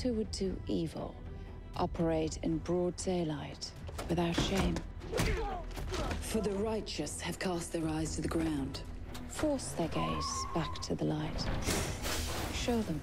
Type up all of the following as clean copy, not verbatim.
who would do evil, operate in broad daylight, without shame. For the righteous have cast their eyes to the ground. Force their gaze back to the light. Show them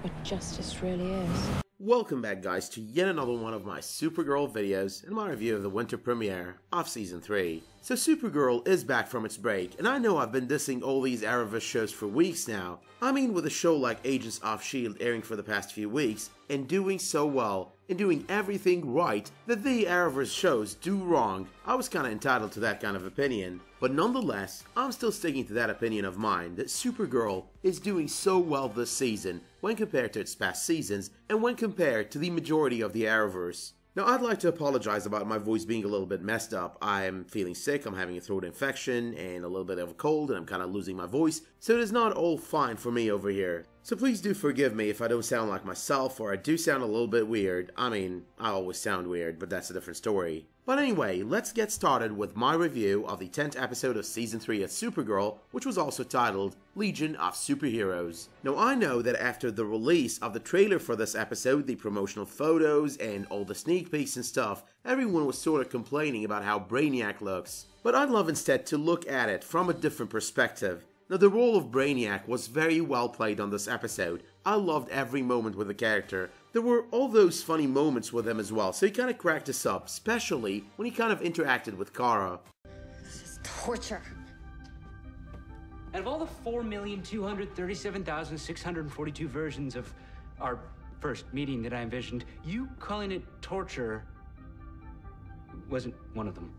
what justice really is. Welcome back, guys, to yet another one of my Supergirl videos and my review of the winter premiere of Season 3. So Supergirl is back from its break, and I know I've been dissing all these Arrowverse shows for weeks now. I mean, with a show like Agents of S.H.I.E.L.D. airing for the past few weeks, and doing so well, and doing everything right that the Arrowverse shows do wrong, I was kinda entitled to that kind of opinion. But nonetheless, I'm still sticking to that opinion of mine that Supergirl is doing so well this season when compared to its past seasons, and when compared to the majority of the Arrowverse. Now, I'd like to apologize about my voice being a little bit messed up. I'm feeling sick, I'm having a throat infection, and a little bit of a cold, and I'm kinda losing my voice, so it is not all fine for me over here. So please do forgive me if I don't sound like myself, or I do sound a little bit weird. I mean, I always sound weird, but that's a different story. But anyway, let's get started with my review of the 10th episode of Season 3 of Supergirl, which was also titled Legion of Superheroes. Now, I know that after the release of the trailer for this episode, the promotional photos, and all the sneak peeks and stuff, everyone was sort of complaining about how Brainiac looks. But I'd love instead to look at it from a different perspective. Now, the role of Brainiac was very well played on this episode. I loved every moment with the character. There were all those funny moments with him as well, so he kind of cracked us up, especially when he kind of interacted with Kara. This is torture. Out of all the 4,237,642 versions of our first meeting that I envisioned, you calling it torture wasn't one of them.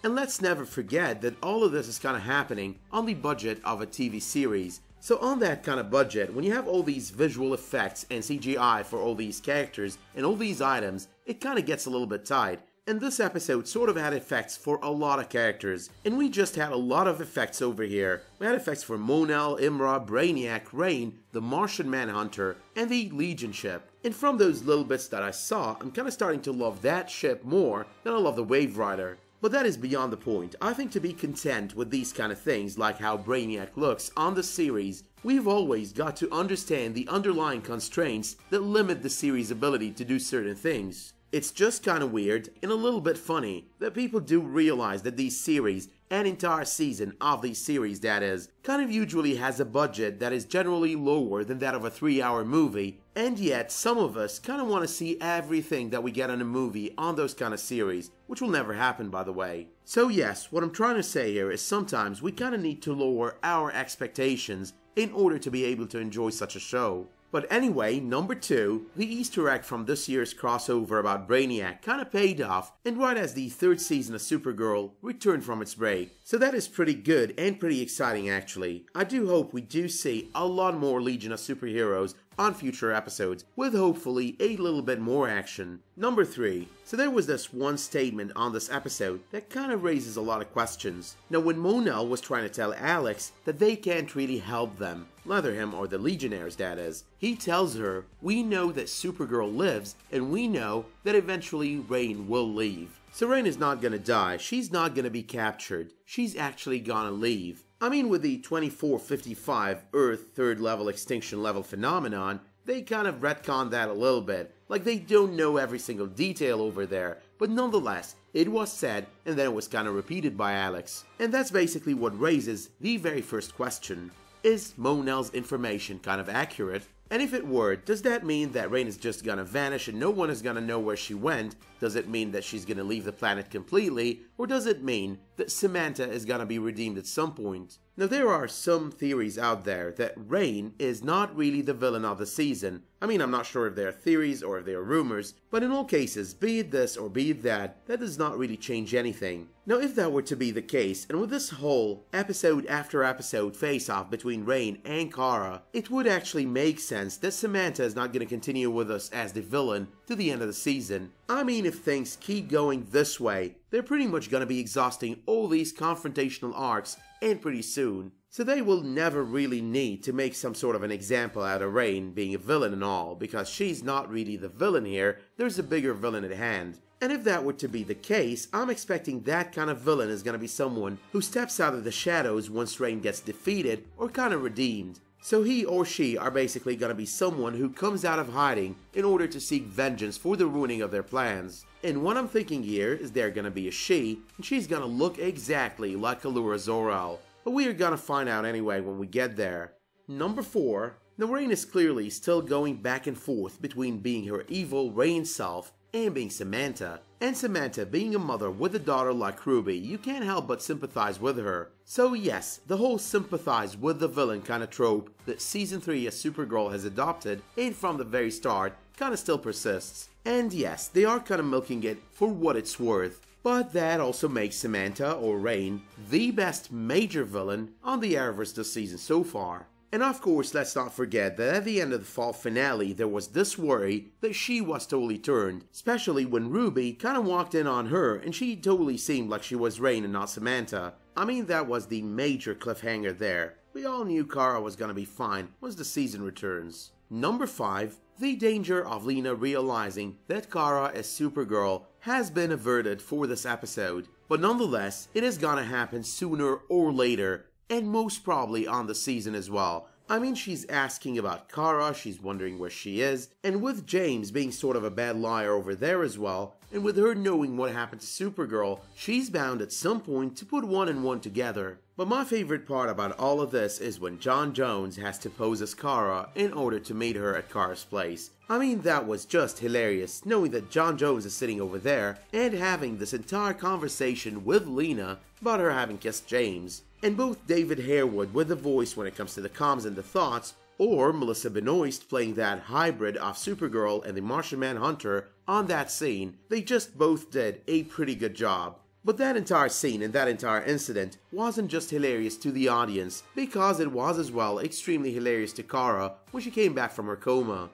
And let's never forget that all of this is kind of happening on the budget of a TV series. So on that kind of budget, when you have all these visual effects and CGI for all these characters and all these items, it kind of gets a little bit tight. And this episode sort of had effects for a lot of characters, and we just had a lot of effects over here. We had effects for Mon-El, Imra, Brainiac, Rain, the Martian Manhunter, and the Legion ship. And from those little bits that I saw, I'm kind of starting to love that ship more than I love the Wave Rider. But that is beyond the point. I think to be content with these kind of things, like how Brainiac looks on the series, we've always got to understand the underlying constraints that limit the series' ability to do certain things. It's just kind of weird, and a little bit funny, that people do realize that these series, an entire season of these series that is, kind of usually has a budget that is generally lower than that of a 3-hour movie, and yet some of us kind of want to see everything that we get in a movie on those kind of series, which will never happen, by the way. So yes, what I'm trying to say here is sometimes we kind of need to lower our expectations in order to be able to enjoy such a show. But anyway, number 2, the Easter egg from this year's crossover about Brainiac kinda paid off, and right as the 3rd season of Supergirl returned from its break. So that is pretty good and pretty exciting actually. I do hope we do see a lot more Legion of Superheroes on future episodes, with hopefully a little bit more action. Number 3. So there was this one statement on this episode that kind of raises a lot of questions. Now, when Mon-El was trying to tell Alex that they can't really help them, neither him or the Legionnaires that is, he tells her, "We know that Supergirl lives, and we know that eventually Rain will leave." So Rain is not gonna die, she's not gonna be captured, she's actually gonna leave. I mean, with the 2455 Earth 3rd level extinction level phenomenon, they kind of retconned that a little bit, like they don't know every single detail over there, but nonetheless, it was said and then it was kind of repeated by Alex. And that's basically what raises the very first question. Is Mon-El's information kind of accurate? And if it were, does that mean that Rain is just gonna vanish and no one is gonna know where she went? Does it mean that she's gonna leave the planet completely? Or does it mean that Samatha is gonna be redeemed at some point? Now, there are some theories out there that Rain is not really the villain of the season. I mean, I'm not sure if they are theories or if they are rumors, but in all cases, be it this or be it that does not really change anything. Now, if that were to be the case, and with this whole episode after episode face-off between Rain and Kara, it would actually make sense that Samatha is not going to continue with us as the villain to the end of the season. I mean, if things keep going this way, they're pretty much going to be exhausting all these confrontational arcs, and pretty soon. So they will never really need to make some sort of an example out of Rain being a villain and all, because she's not really the villain here, there's a bigger villain at hand. And if that were to be the case, I'm expecting that kind of villain is going to be someone who steps out of the shadows once Rain gets defeated or kind of redeemed. So he or she are basically gonna be someone who comes out of hiding in order to seek vengeance for the ruining of their plans. And what I'm thinking here is they're gonna be a she, and she's gonna look exactly like Allura Zor-El. But we are gonna find out anyway when we get there. Number 4. Now Rain is clearly still going back and forth between being her evil Rain self and being Samantha. And Samantha being a mother with a daughter like Ruby, you can't help but sympathize with her. So yes, the whole sympathize with the villain kind of trope that Season 3 of Supergirl has adopted and from the very start kind of still persists. And yes, they are kind of milking it for what it's worth. But that also makes Samantha, or Rain, the best major villain on the Arrowverse this season so far. And of course, let's not forget that at the end of the fall finale, there was this worry that she was totally turned, especially when Ruby kind of walked in on her and she totally seemed like she was Rain and not Samantha. I mean, that was the major cliffhanger there. We all knew Kara was gonna be fine once the season returns. Number 5. The danger of Lena realizing that Kara as Supergirl has been averted for this episode. But nonetheless, it is gonna happen sooner or later, and most probably on the season as well. I mean, she's asking about Kara, she's wondering where she is, and with James being sort of a bad liar over there as well, and with her knowing what happened to Supergirl, she's bound at some point to put 1 and 1 together. But my favorite part about all of this is when John Jones has to pose as Kara in order to meet her at Kara's place. I mean, that was just hilarious, knowing that John Jones is sitting over there and having this entire conversation with Lena about her having kissed James. And both David Harewood with the voice when it comes to the comms and the thoughts, or Melissa Benoist playing that hybrid of Supergirl and the Martian Manhunter on that scene, they just both did a pretty good job. But that entire scene and that entire incident wasn't just hilarious to the audience, because it was as well extremely hilarious to Kara when she came back from her coma.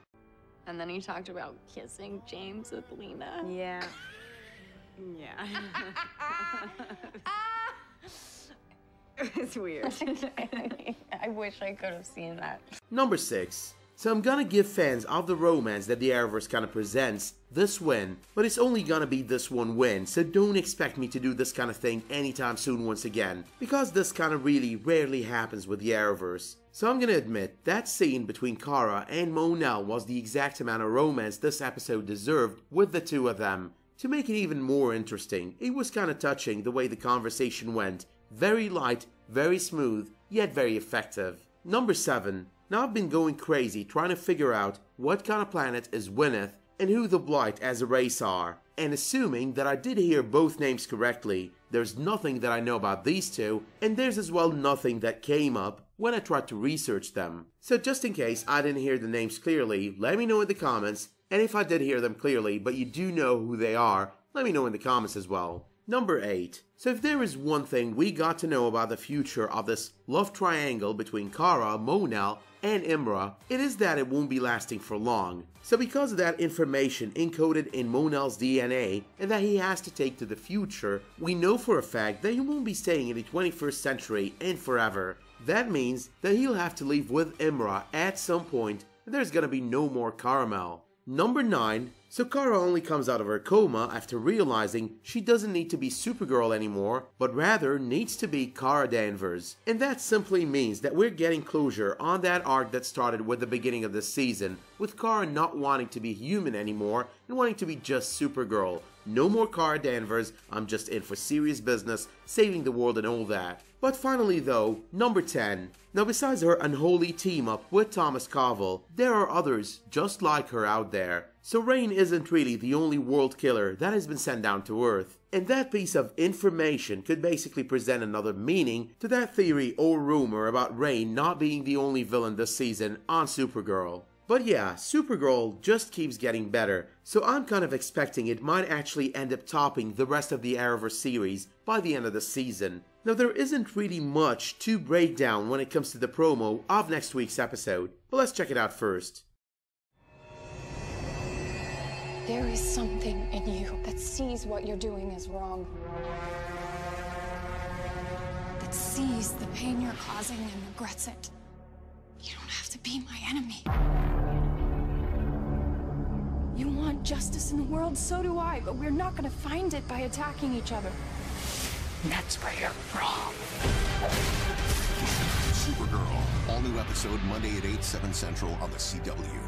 And then he talked about kissing James with Lena. Yeah. Yeah. It's weird. I wish I could have seen that. Number 6. So I'm gonna give fans of the romance that the Arrowverse kinda presents this win, but it's only gonna be this one win, so don't expect me to do this kind of thing anytime soon once again, because this kinda really rarely happens with the Arrowverse. So I'm gonna admit, that scene between Kara and Mon-El was the exact amount of romance this episode deserved with the two of them. To make it even more interesting, it was kinda touching the way the conversation went. Very light, very smooth, yet very effective. Number 7. Now I've been going crazy trying to figure out what kind of planet is Wynneth and who the Blight as a race are. And assuming that I did hear both names correctly, there's nothing that I know about these two, and there's as well nothing that came up when I tried to research them. So just in case I didn't hear the names clearly, let me know in the comments, and if I did hear them clearly but you do know who they are, let me know in the comments as well. Number 8. So if there is one thing we got to know about the future of this love triangle between Kara, Mon-El, and Imra, it is that it won't be lasting for long. So because of that information encoded in Mon-El's DNA and that he has to take to the future, we know for a fact that he won't be staying in the 21st century and forever. That means that he'll have to leave with Imra at some point, and there's gonna be no more Caramel. Number 9. So Kara only comes out of her coma after realizing she doesn't need to be Supergirl anymore, but rather needs to be Kara Danvers. And that simply means that we're getting closure on that arc that started with the beginning of this season, with Kara not wanting to be human anymore and wanting to be just Supergirl. No more Kara Danvers, I'm just in for serious business, saving the world and all that. But finally though, number 10. Now besides her unholy team up with Thomas Covell, there are others just like her out there. So Rain isn't really the only world killer that has been sent down to Earth. And that piece of information could basically present another meaning to that theory or rumor about Rain not being the only villain this season on Supergirl. But yeah, Supergirl just keeps getting better, so I'm kind of expecting it might actually end up topping the rest of the Arrowverse series by the end of the season. Now there isn't really much to break down when it comes to the promo of next week's episode, but let's check it out first. There is something in you that sees what you're doing is wrong. That sees the pain you're causing and regrets it. You don't have to be my enemy. You want justice in the world, so do I, but we're not gonna find it by attacking each other. And that's where you're wrong. Supergirl, all-new episode Monday at 8, 7 Central on the CW.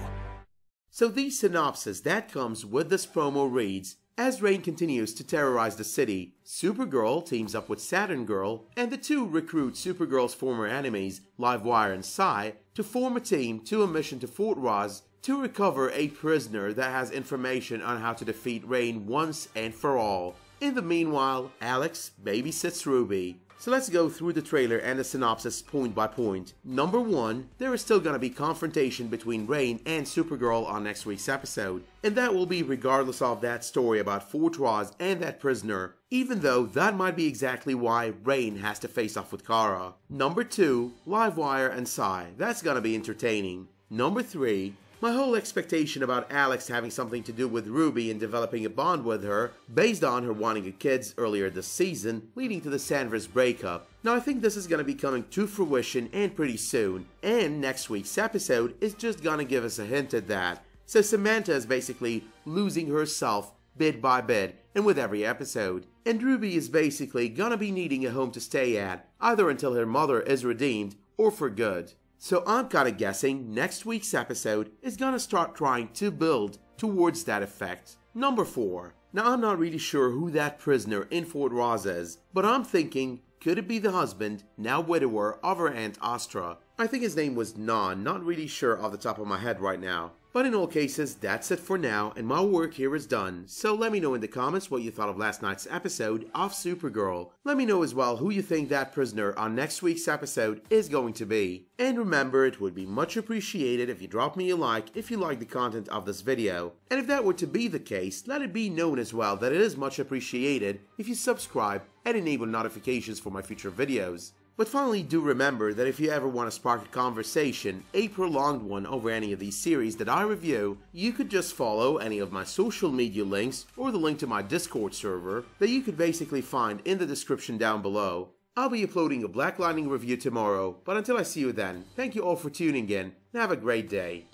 So the synopsis that comes with this promo reads, as Reign continues to terrorize the city, Supergirl teams up with Saturn Girl, and the two recruit Supergirl's former enemies, Livewire and Psy, to form a team to a mission to Fort Ross to recover a prisoner that has information on how to defeat Reign once and for all. In the meanwhile, Alex babysits Ruby. So let's go through the trailer and the synopsis point by point. Number 1, there is still gonna be confrontation between Reign and Supergirl on next week's episode, and that will be regardless of that story about Fort Ross and that prisoner, even though that might be exactly why Reign has to face off with Kara. Number 2, Livewire and Psy, that's gonna be entertaining. Number 3, my whole expectation about Alex having something to do with Ruby and developing a bond with her, based on her wanting a kid earlier this season, leading to the Danvers breakup. Now I think this is gonna be coming to fruition and pretty soon, and next week's episode is just gonna give us a hint at that. So Samatha is basically losing herself bit by bit, and with every episode. And Ruby is basically gonna be needing a home to stay at, either until her mother is redeemed, or for good. So I'm kinda guessing next week's episode is gonna start trying to build towards that effect. Number 4. Now I'm not really sure who that prisoner in Fort Ross is, but I'm thinking, could it be the husband, now widower, of her Aunt Astra? I think his name was Non, not really sure off the top of my head right now. But in all cases, that's it for now, and my work here is done. So let me know in the comments what you thought of last night's episode of Supergirl. Let me know as well who you think that prisoner on next week's episode is going to be. And remember, it would be much appreciated if you drop me a like if you like the content of this video. And if that were to be the case, let it be known as well that it is much appreciated if you subscribe and enable notifications for my future videos. But finally, do remember that if you ever want to spark a conversation, a prolonged one over any of these series that I review, you could just follow any of my social media links or the link to my Discord server that you could basically find in the description down below. I'll be uploading a Black Lightning review tomorrow, but until I see you then, thank you all for tuning in and have a great day.